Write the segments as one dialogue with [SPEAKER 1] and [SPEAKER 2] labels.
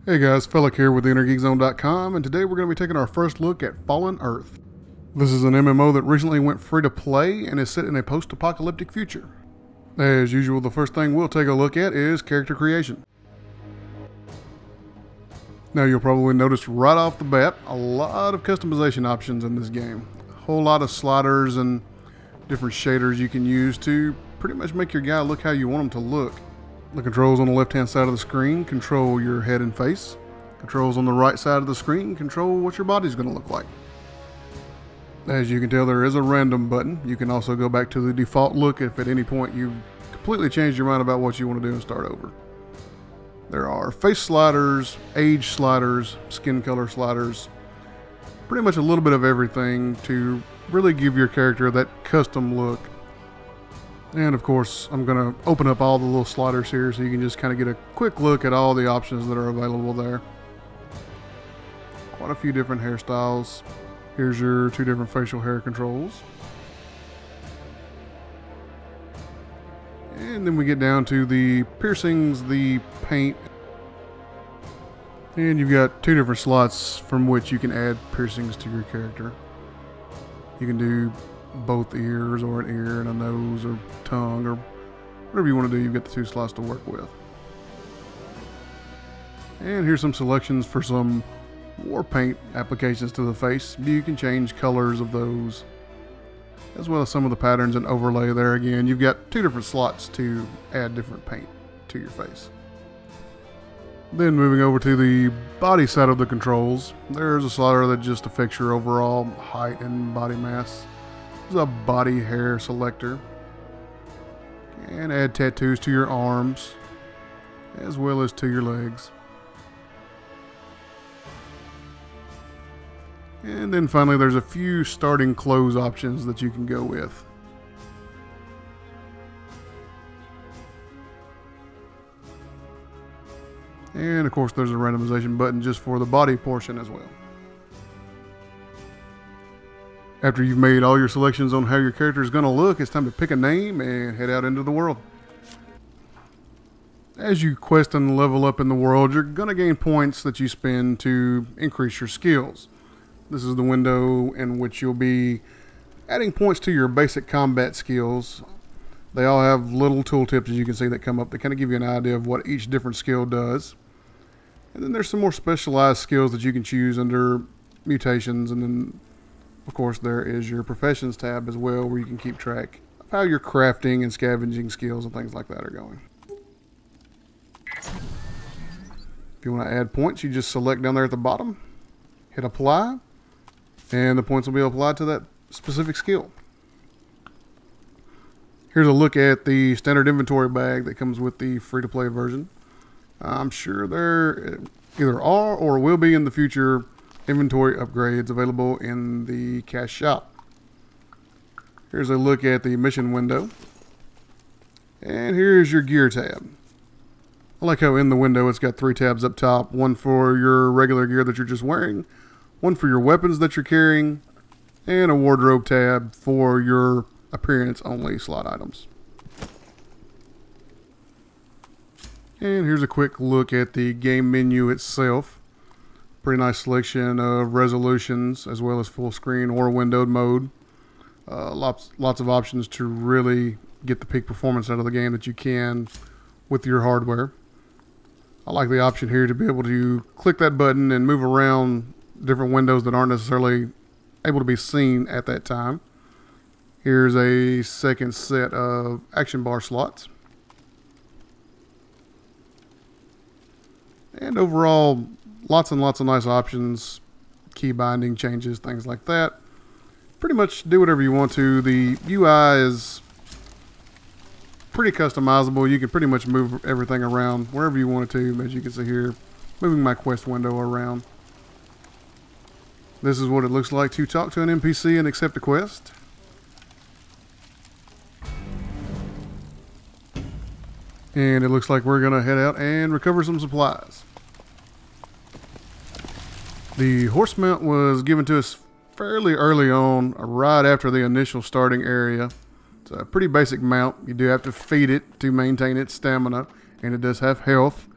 [SPEAKER 1] Hey guys, Fellick here with InnerGeekZone.com, and today we're going to be taking our first look at Fallen Earth. This is an MMO that recently went free to play and is set in a post-apocalyptic future. As usual, the first thing we'll take a look at is character creation. Now you'll probably notice right off the bat a lot of customization options in this game. A whole lot of sliders and different shaders you can use to pretty much make your guy look how you want him to look. The controls on the left-hand side of the screen control your head and face. Controls on the right side of the screen control what your body's going to look like. As you can tell, there is a random button. You can also go back to the default look if at any point you've completely changed your mind about what you want to do and start over. There are face sliders, age sliders, skin color sliders, pretty much a little bit of everything to really give your character that custom look. And of course, I'm going to open up all the little sliders here so you can just kind of get a quick look at all the options that are available there. Quite a few different hairstyles. Here's your two different facial hair controls. And then we get down to the piercings, the paint. And you've got two different slots from which you can add piercings to your character. You can do both ears or an ear and a nose or tongue or whatever you want to do. You've got the two slots to work with. And here's some selections for some war paint applications to the face. You can change colors of those as well as some of the patterns and overlay there. Again, you've got two different slots to add different paint to your face. Then moving over to the body side of the controls, there's a slider that just affects your overall height and body mass. There's a body hair selector. And add tattoos to your arms as well as to your legs. And then finally there's a few starting clothes options that you can go with. And of course there's a randomization button just for the body portion as well. After you've made all your selections on how your character is going to look, it's time to pick a name and head out into the world. As you quest and level up in the world, you're going to gain points that you spend to increase your skills. This is the window in which you'll be adding points to your basic combat skills. They all have little tooltips, as you can see, that come up that kind of give you an idea of what each different skill does. And then there's some more specialized skills that you can choose under mutations, and then of course there is your professions tab as well, where you can keep track of how your crafting and scavenging skills and things like that are going. If you want to add points, you just select down there at the bottom, hit apply, and the points will be applied to that specific skill. Here's a look at the standard inventory bag that comes with the free-to-play version. I'm sure there either are or will be in the future inventory upgrades available in the cash shop. Here's a look at the mission window. And here's your gear tab. I like how in the window it's got three tabs up top. One for your regular gear that you're just wearing, one for your weapons that you're carrying, and a wardrobe tab for your appearance only slot items. And here's a quick look at the game menu itself. Pretty nice selection of resolutions as well as full screen or windowed mode. Lots of options to really get the peak performance out of the game that you can with your hardware. I like the option here to be able to click that button and move around different windows that aren't necessarily able to be seen at that time. Here's a second set of action bar slots. And overall, lots and lots of nice options, key binding changes, things like that. Pretty much do whatever you want to. The UI is pretty customizable. You can pretty much move everything around wherever you want it to, as you can see here, moving my quest window around. This is what it looks like to talk to an NPC and accept a quest. And it looks like we're going to head out and recover some supplies. The horse mount was given to us fairly early on, right after the initial starting area. It's a pretty basic mount. You do have to feed it to maintain its stamina, and it does have health.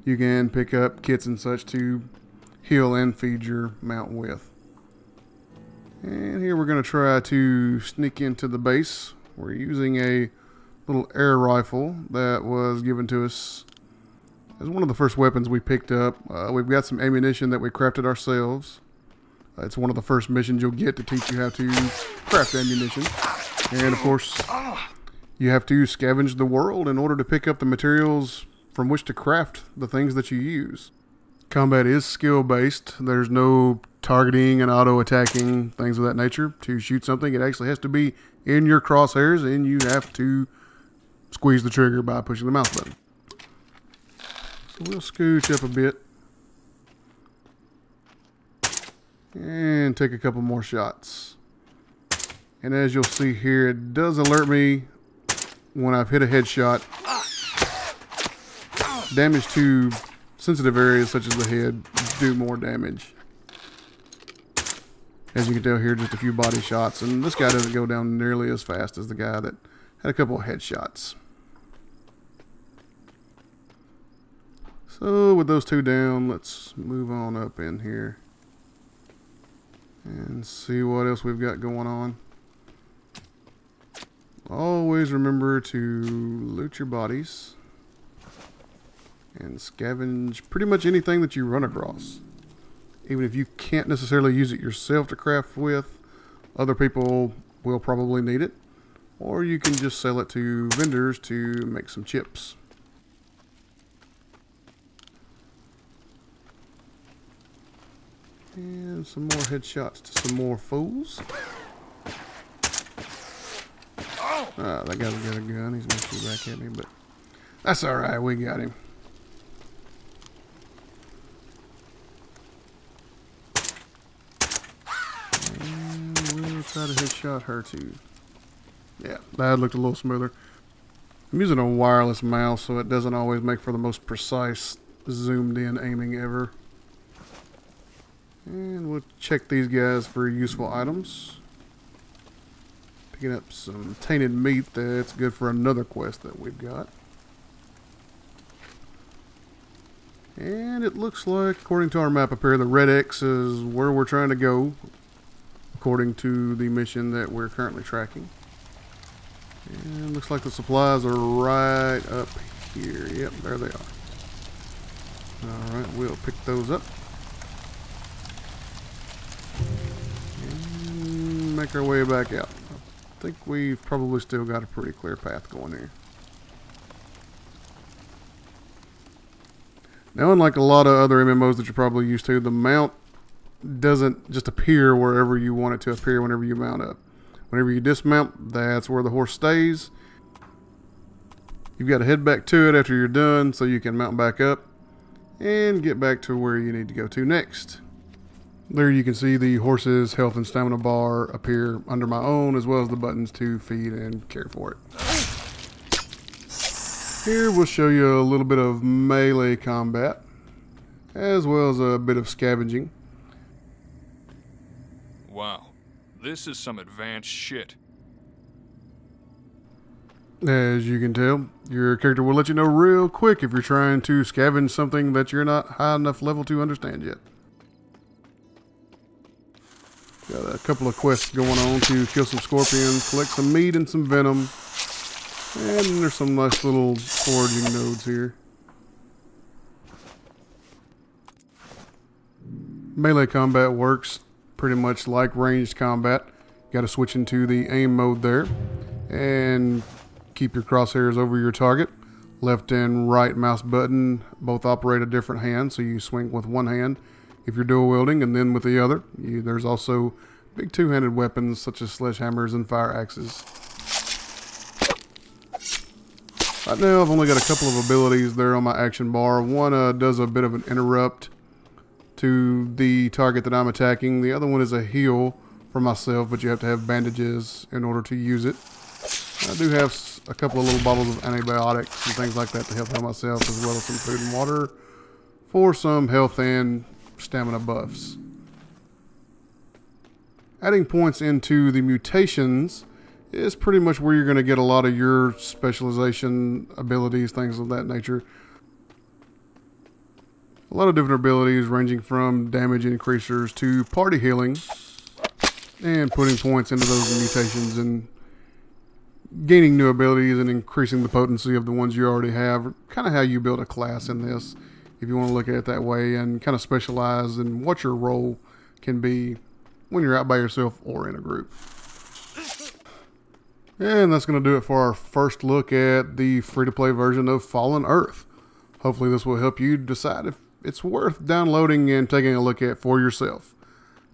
[SPEAKER 1] you can pick up kits and such to heal and feed your mount with. And here we're going to try to sneak into the base. We're using a little air rifle that was given to us as one of the first weapons we picked up. We've got some ammunition that we crafted ourselves. It's one of the first missions you'll get to teach you how to craft ammunition. And of course, you have to scavenge the world in order to pick up the materials from which to craft the things that you use. Combat is skill-based. There's no targeting and auto-attacking, things of that nature. To shoot something, it actually has to be in your crosshairs, and you have to squeeze the trigger by pushing the mouse button. So we'll scooch up a bit and take a couple more shots. And as you'll see here, it does alert me when I've hit a headshot. Damage to sensitive areas such as the head do more damage. As you can tell here, just a few body shots, and this guy doesn't go down nearly as fast as the guy that had a couple of headshots. So with those two down, let's move on up in here and see what else we've got going on. Always remember to loot your bodies and scavenge pretty much anything that you run across. Even if you can't necessarily use it yourself to craft with, other people will probably need it. Or you can just sell it to vendors to make some chips. And some more headshots to some more fools. Ah, that guy's got a gun. He's going to shoot back at me, but that's alright. We got him. And we'll try to headshot her too. Yeah, that looked a little smoother. I'm using a wireless mouse, so it doesn't always make for the most precise zoomed in aiming ever. And we'll check these guys for useful items. Picking up some tainted meat that's good for another quest that we've got. And it looks like, according to our map up here, the red X is where we're trying to go, according to the mission that we're currently tracking. And looks like the supplies are right up here. Yep, there they are. Alright, we'll pick those up. And make our way back out. I think we've probably still got a pretty clear path going here. Now, unlike a lot of other MMOs that you're probably used to, the mount doesn't just appear wherever you want it to appear whenever you mount up. Whenever you dismount, that's where the horse stays. You've got to head back to it after you're done so you can mount back up and get back to where you need to go to next. There you can see the horse's health and stamina bar appear under my own, as well as the buttons to feed and care for it. Here we'll show you a little bit of melee combat, as well as a bit of scavenging.
[SPEAKER 2] Wow, this is some advanced shit.
[SPEAKER 1] As you can tell, your character will let you know real quick if you're trying to scavenge something that you're not high enough level to understand yet. Got a couple of quests going on to kill some scorpions, collect some meat and some venom. And there's some nice little foraging nodes here. Melee combat works pretty much like ranged combat. Got to switch into the aim mode there. And keep your crosshairs over your target. Left and right mouse button both operate a different hand, so you swing with one hand if you're dual wielding, and then with the other. There's also big two-handed weapons such as sledgehammers and fire axes. Right now I've only got a couple of abilities there on my action bar. One does a bit of an interrupt to the target that I'm attacking. The other one is a heal for myself, but you have to have bandages in order to use it. I do have a couple of little bottles of antibiotics and things like that to help out myself, as well as some food and water for some health and stamina buffs. Adding points into the mutations is pretty much where you're going to get a lot of your specialization abilities, things of that nature. A lot of different abilities ranging from damage increasers to party healing and putting points into those mutations and gaining new abilities and increasing the potency of the ones you already have. Kind of how you build a class in this, if you want to look at it that way, and kind of specialize in what your role can be when you're out by yourself or in a group. And that's going to do it for our first look at the free-to-play version of Fallen Earth. Hopefully this will help you decide if it's worth downloading and taking a look at for yourself.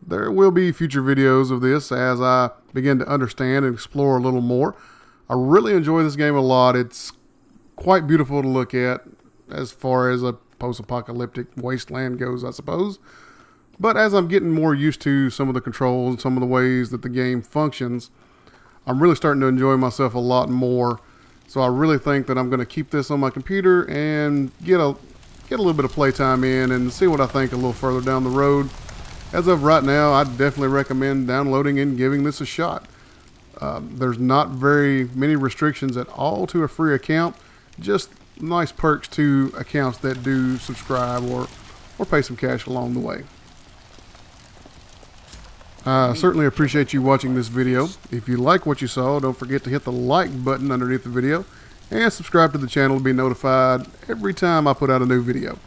[SPEAKER 1] There will be future videos of this as I begin to understand and explore a little more. I really enjoy this game a lot. It's quite beautiful to look at as far as a post-apocalyptic wasteland goes, I suppose. But as I'm getting more used to some of the controls and some of the ways that the game functions, I'm really starting to enjoy myself a lot more. So I really think that I'm going to keep this on my computer and get a little bit of playtime in and see what I think a little further down the road. As of right now, I definitely recommend downloading and giving this a shot. There's not very many restrictions at all to a free account, just nice perks to accounts that do subscribe or pay some cash along the way. I certainly appreciate you watching this video. If you like what you saw, don't forget to hit the like button underneath the video and subscribe to the channel to be notified every time I put out a new video.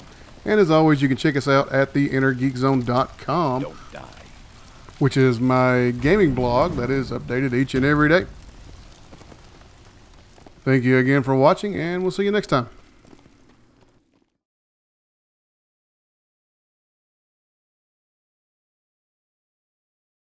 [SPEAKER 1] And as always, you can check us out at theinnergeekzone.com, which is my gaming blog that is updated each and every day. Thank you again for watching, and we'll see you next time.